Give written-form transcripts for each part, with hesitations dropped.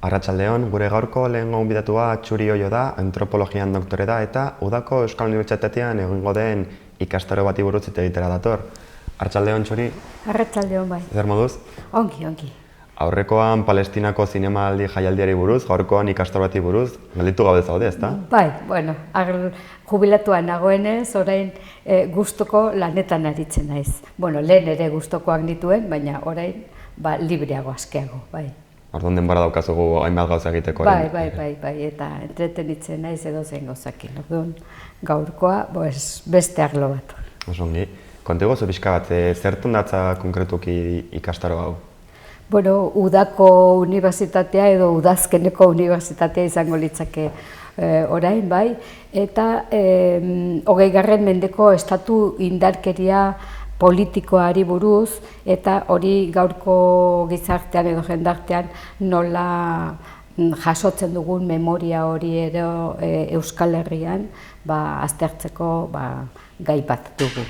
Arratsaldeon, gure gaurko lehen gonbidatua Txuri Oio da, antropologian doktore da eta Udako Euskal Unibertsitatean egongo den ikastaro bati buruz hitz egitera dator. Arratsaldeon, Txuri. Arratsaldeon bai. Zer moduz? Ongi. Aurrekoan Palestinako zinemaldi jaialdiari buruz, gaurkoan ikastaro bati buruz, gelditu gabe zaude, ezta? Bai, jubilatuan nagoenez, orain gustuko lanetan aritzen naiz. Lehen ere gustukoak nituen, baina orain libreago askeago, bai. Orduan denbora daukazugu hainbat gauza egiteko. Bai, eta entretenitzen naiz edozein gauzakin. Orduan gaurkoa beste arlo bat. Oso ongi. Konta iguzu pixka bat, zertan datza konkretuki ikastaro hau? Udako unibertsitatea edo udazkeneko unibertsitatea izango litzake orain, bai, eta 20. mendeko estatu indarkeria politikoari buruz, eta hori gaurko gizartean edo jendartean nola jasotzen dugun memoria hori edo Euskal Herrian aztertzeko gai bat dugu.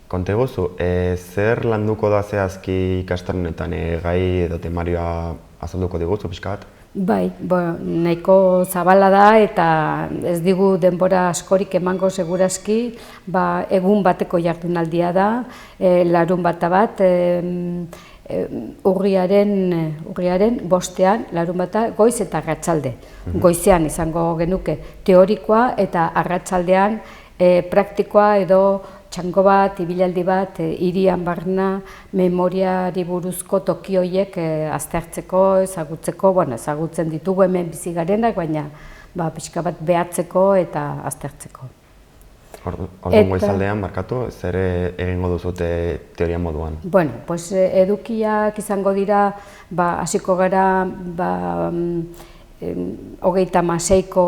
Konta iguzu, zer landuko da zehazki ikastaronetan gai edo temarioa azalduko diguzu pixka bat? Bai, nahiko zabala da eta ez digu denbora askorik emango segurazki, egun bateko jardunaldia da, larunbata bat, urriaren 5ean, larunbata, goiz eta arratsalde. Goizean izango genuke teorikoa eta arratsaldean praktikoa edo txango bat, ibilaldi bat, hirian barna, memoriari buruzko toki horiek aztertzeko, ezagutzeko, ezagutzen ditugu hemen bizi garenak, baina pixka bat behatzeko eta aztertzeko. Orduan goizaldean, markatu, zer egingo duzute teoria moduan? Edukiak izango dira, hasiko gara 36ko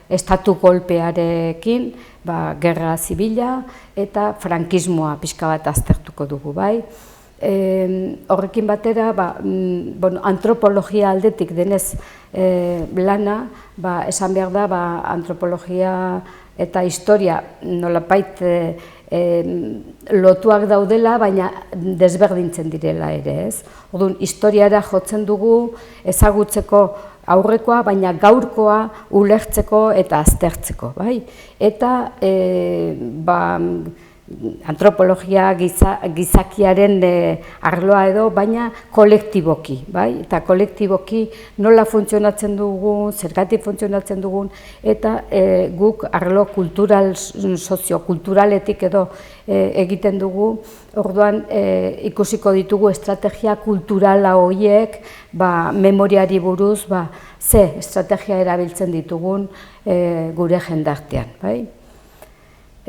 estatu golpearekin, gerra zibila eta frankismoa pixka bat aztertuko dugu, bai. Horrekin batera, antropologia aldetik denez lana, esan behar da, antropologia eta historia nolapait lotuak daudela, baina desberdintzen direla ere, ez? Orduan, historiara jotzen dugu ezagutzeko aurrekoa, baina gaurkoa ulertzeko eta aztertzeko, bai? Eta antropologia gizakiaren arloa edo, baina kolektiboki, bai? Eta kolektiboki nola funtzionatzen dugun, zergatik funtzionatzen dugun, eta guk arlo kultural, soziokulturaletik edo egiten dugu, orduan ikusiko ditugu estrategia kulturala horiek, memoriari buruz, ze estrategia erabiltzen ditugun gure jendartean, bai?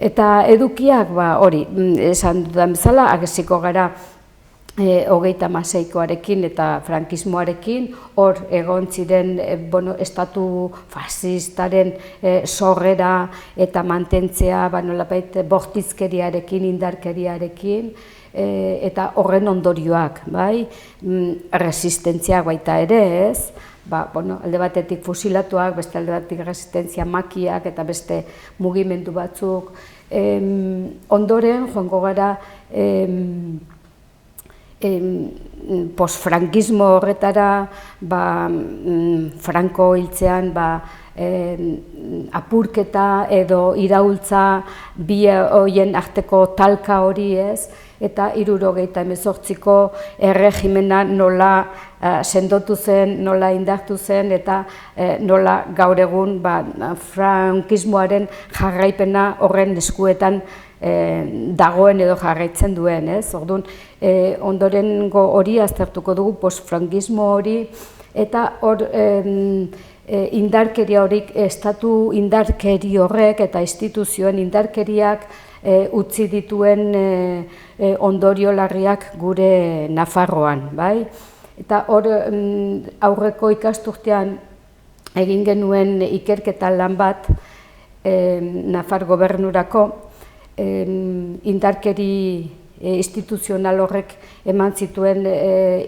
Eta edukiak, hori, esan dudan bezala, agesiko gara 36koarekin eta frankismoarekin, hor egon ziren estatu fasistaren sorrera eta mantentzea nolabait bortizkeriarekin, indarkeriarekin, eta horren ondorioak, bai, resistentziak baita ere, ez? Alde batetik fusilatuak, beste alde batetik resistentzia makiak eta beste mugimendu batzuk. Ondoren, joango gara, postfrankismo horretara, Franco hiltzean, apurketa edo iraultza bi horien arteko talka hori, ez? Eta 1978ko erregimena nola sendotu zen, nola indartu zen, eta nola gaur egun frankismoaren jarraipena horren eskuetan dagoen edo jarraitzen duen, ez? Orduan, ondorengo hori aztertuko dugu, postfrankismo hori, eta hor indarkeria horik, estatu indarkeri horrek eta instituzioen indarkeriak utzi dituen ondorio larriak gure Nafarroan, bai? Eta hor aurreko ikasturtean egin genuen ikerketa lan bat Nafar gobernurako, indarkeri instituzional horrek eman zituen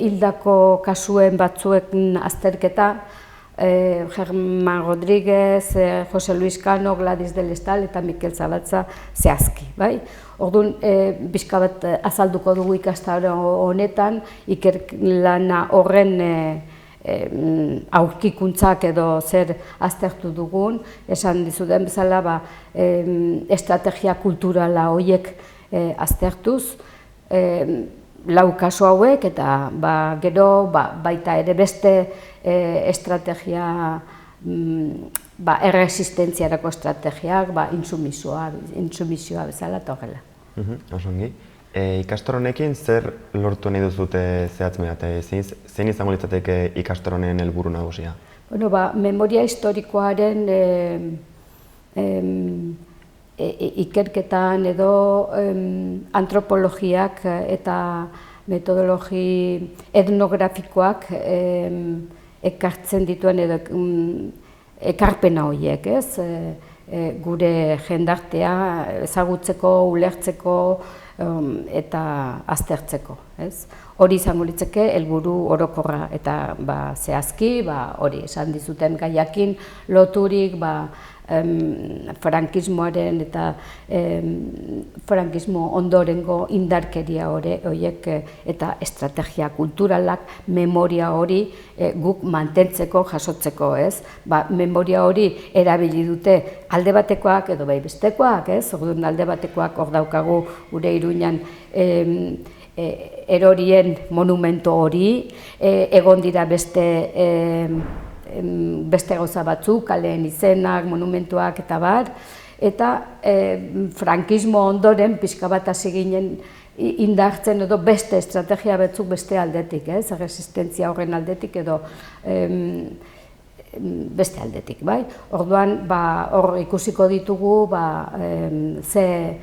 hildako kasuen batzuen azterketa, Germán Rodríguez, Jose Luis Cano, Gladys del Estal eta Mikel Zabaltza zehazki, bai? Orduan, pixka bat azalduko dugu ikastaro honetan, ikerlana horren aurkikuntzak edo zer aztertu dugun, esan dizuden bezala estrategia kulturala horiek aztertuz, lau kasu hauek eta gero baita ere beste estrategia, erresistentziarako estrategiak, intsumisioa bezala eta horrela. Osongi. Ikastaro honekin zer lortu nahi duzute zehatz mehat? Zein izango litzateke ikastaro honen helburu nagusia? Memoria historikoaren ikerketan edo antropologiak eta metodologi etnografikoak ekartzen dituen edo ekarpena horiek, gure jendartea ezagutzeko, ulertzeko eta aztertzeko. Hori izango litzake helburu orokorra eta zehazki, hori esan dizuten gaiakin loturik frankismoaren eta frankismo ondorengo indarkeria horiek eta estrategia kulturalak memoria hori guk mantentzeko, jasotzeko, memoria hori erabili dute alde batekoak edo bai bestekoak, orduan alde batekoak hor daukagu gure Iruñan erorien monumento hori, egon dira beste gauza batzuk, kaleen izenak, monumentuak eta eta frankismo ondoren pixka bat hasi ginen indartzen edo beste estrategia batzuk beste aldetik, resistentzia horren aldetik edo beste aldetik, bai? Orduan, hor ikusiko ditugu ze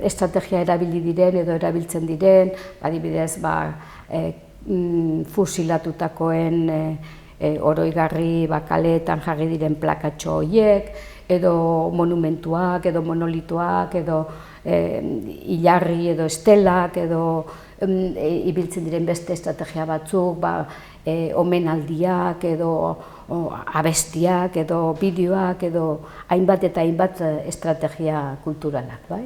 estrategia erabili diren edo erabiltzen diren, adibidez, fusilatutakoen oroigarri kaleetan jarri diren plakatxo horiek, edo monumentuak, edo monolituak, edo hilarri edo estelak, edo ibiltzen diren beste estrategia batzuk, omenaldiak, edo abestiak, edo bideoak, edo hainbat eta hainbat estrategia kulturalak, bai?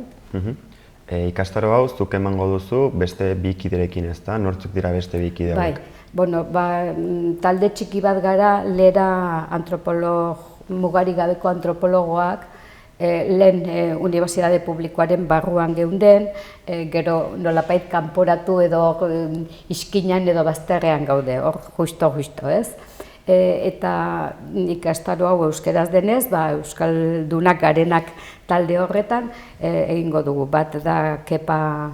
Ikastaro hau zuk emango duzu beste bi kiderekin, ezta? Nortzuk dira beste bi kide hauek? Talde txiki bat gara, lera mugarik gabeko antropologoak, lehen unibertsitate publikoaren barruan geunden, gero nolapait kanporatu edo iskinan edo bazterrean gaude, hor justo, ez? Eta ikastaro hau euskeraz denez, euskaldunak garenak talde horretan egingo dugu. Bat da Kepa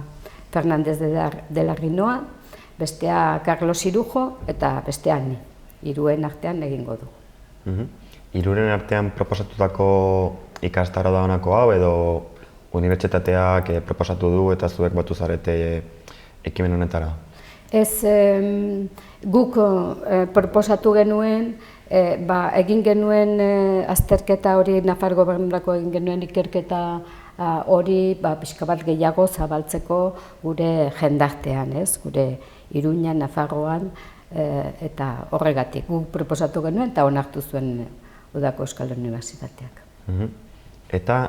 Fernández de la Rinoa, bestea Carlos Irujo eta bestea ni. Hiruen artean egingo dugu. Hiruren artean proposatutako ikastaro da honako hau edo unibertsitateak proposatu du eta zuek batu zarete ekimen honetara? Ez, guk proposatu genuen, egin genuen azterketa hori, Nafar Gobernurako egin genuen ikerketa hori pixka bat gehiago zabaltzeko gure jendartean, gure Iruñan, Nafarroan, eta horregatik guk proposatu genuen eta onartu zuen Udako Euskal Unibertsitateak. Eta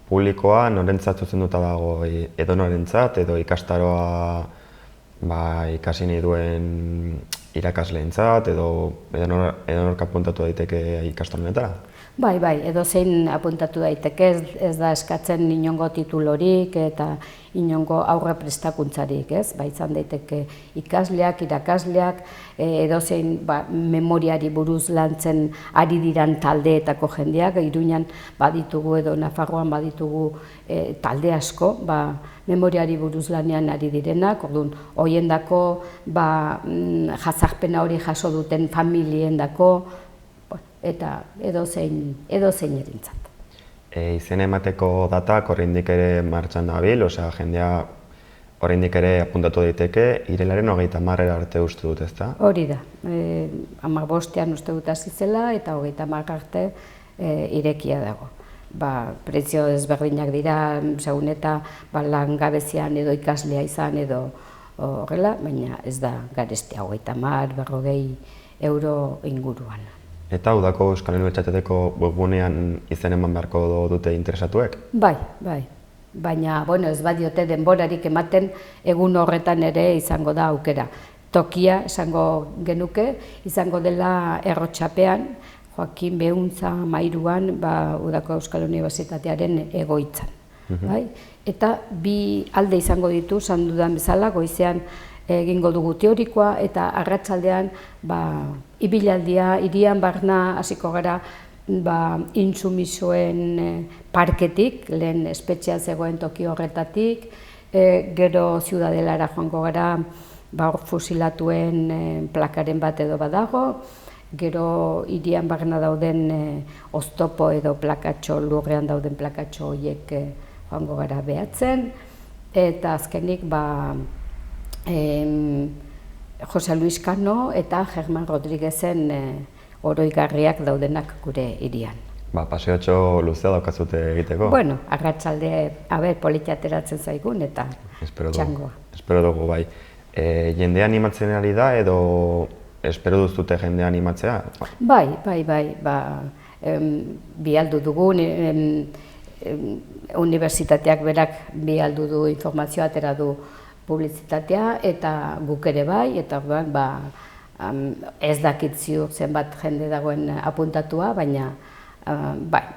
publikoa norentzat zuzenduta dago, edo norentzat, edo ikastaroa ikasi nahi duen irakasleentzat, edo nork apuntatu daiteke ikastaro honetara? Bai, edo zein apuntatu daiteke, ez da eskatzen inongo titulorik eta inongo aurre prestakuntzarik, ez? Izan daiteke ikasleak, irakasleak, edo zein memoriari buruz lantzen ari diran taldeetako jendeak, Iruñan baditugu edo Nafarroan baditugu talde asko, memoriari buruz lanean ari direnak, orduan, horiendako jazarpena hori jaso duten familiendako, eta edozein erintzat. Izen emateko datak oraindik ere martxan dabil, osea, jendea oraindik ere apuntatu daiteke, irailaren 30 arte uste dut, ezta? Hori da, 15ean uste dut hasi zela eta 30 arte irekia dago. Prezio ezberdinak dira, segun eta langabezian edo ikaslea izan edo horrela, baina ez da garestia 30, 40 euro inguruan. Eta Udako Euskal Unibertsitateko webgunean izen eman beharko dute interesatuek? Bai. Baina, ez badiote denborarik ematen, egun horretan ere izango da aukera. tokia esango genuke, izango dela Errotxapean, Joakin Behuntza Mairuan, Udako Euskal Unibertsitatearen egoitzan. Eta bi alde izango ditu, esan dudan bezala, goizean egingo dugu teorikoa, eta arratsaldean ibilaldia, hirian barna hasiko gara intsumisoen parketik, lehen espetxean zegoen toki horretatik, gero Ziudadelara joango gara, hor fusilatuen plakaren bat edo badago, gero hirian barna dauden oztopo edo plakatxo, lurrean dauden plakatxo horiek joango gara behatzen, eta azkenik Jose Luis Cano eta Germán Rodríguezen oroigarriak daudenak gure hirian. Paseotxo luzea daukazute egiteko? Bueno, arratsalde politia ateratzen zaigun eta txangoa. Espero dugu, bai. Jende animatzen ari da edo espero duzute jende animatzea? Bai, bialdu dugu, unibertsitateak berak bialdu du informazioa, atera du publizitatea, eta guk ere bai, eta ez dakit ziur zenbat jende dagoen apuntatua, baina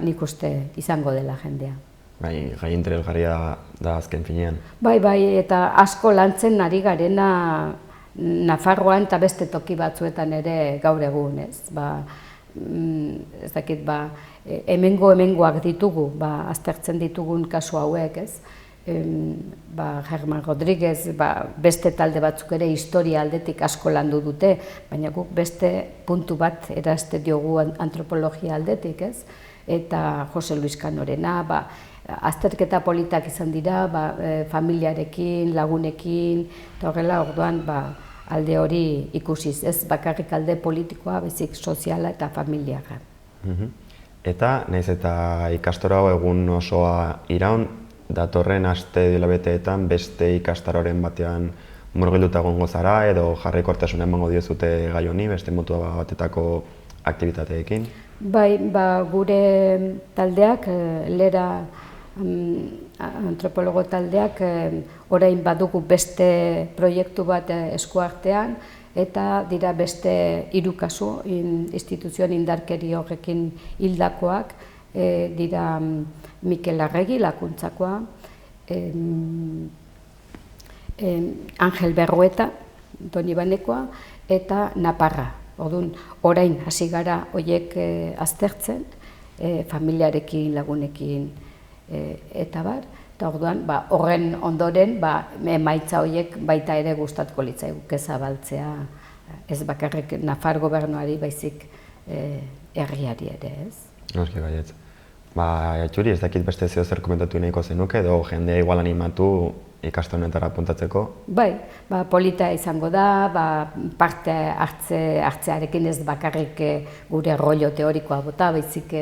nik uste izango dela jendea. Gai interesgarria da azken finean. Bai, eta asko lantzen ari garena Nafarroan eta beste toki batzuetan ere gaur egun, ez? Ez dakit, hemengoak ditugu, aztertzen ditugun kasu hauek, ez? Germán Rodríguez, beste talde batzuk ere historia aldetik asko landu dute, baina guk beste puntu bat erazte diogu antropologia aldetik, ez? Eta Jose Luis Canorena, azterketa politak izan dira, familiarekin, lagunekin, eta horrela orduan alde hori ikusiz, ez bakarrik alde politikoa, bezik soziala eta familiara. Eta, nahiz eta ikastora hau egun osoa iraun, datorren aste hilabeteetan beste ikastaroren batean murgilduta egongo zara edo jarraikortasuna emango diozute gai honi, beste motu batetako aktibitateekin? Bai, gure taldeak, Lera antropologo taldeak, orain badugu beste proiektu bat eskuartean, eta dira beste 3 kasu instituzioen indarkeri horrekin hildakoak, dira Mikel Arregi, lakuntzakoa, Angel Berrueta, Donibanekoa, eta Naparra. Orduan, orain hasi gara horiek aztertzen, familiarekin, lagunekin, eta eta orduan, horren ondoren, emaitza horiek baita ere gustatuko litzaiguke zabaltzea, ez bakarrik Nafar gobernuari, baizik herriari ere, ez? Noski baietz. Txuri, ez dakit beste zer komentatu nahiko zenuke, edo jendea igual animatu ikaste honetara apuntatzeko? Bai, polita izango da, parte hartzearekin ez bakarrik gure rollo teorikoa bota, baizik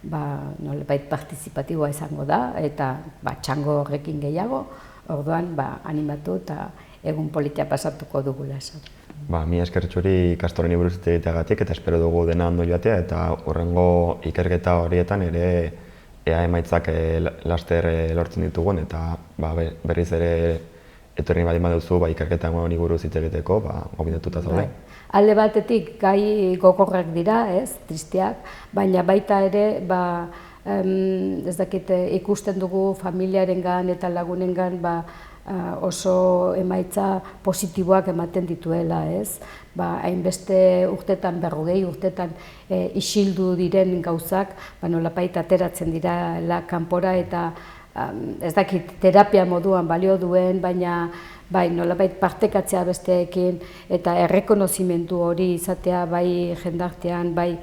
nolabait partizipatiboa izango da, eta txango horrekin gehiago, orduan animatu eta egun politia pasatuko dugula esan. Mi esker Txuri ikastoren buruz hitz egiteagatik eta espero dugu dena ondo joatea eta hurrengo ikerketa horietan ere ea emaitzak laster lortzen ditugun eta berriz ere etorri baldin baduzu ikerketa honi buruz hitz egiteko gomendatuta zaude. Alde batetik gai gogorrak dira, ez, tristeak, baina baita ere ez dakit ikusten dugu familiarengan eta lagunengan oso emaitza positiboak ematen dituela, ez? Hainbeste urtetan, 40 urtetan isildu diren gauzak, nolapait ateratzen dira kanpora eta ez dakit terapia moduan balio duen, baina nolapait partekatzea besteekin eta errekonozimendu hori izatea bai jendartean, bai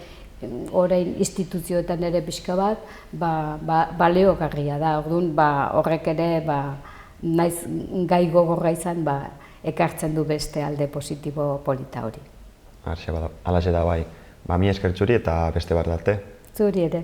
orain instituzioetan ere pixka bat, baleogarria da. Orduan horrek ere naiz gai gogorra izan, ekartzen du beste alde positibo polita hori. Alaxe da bai. Mi esker Txuri eta beste bat arte. Zuri ere.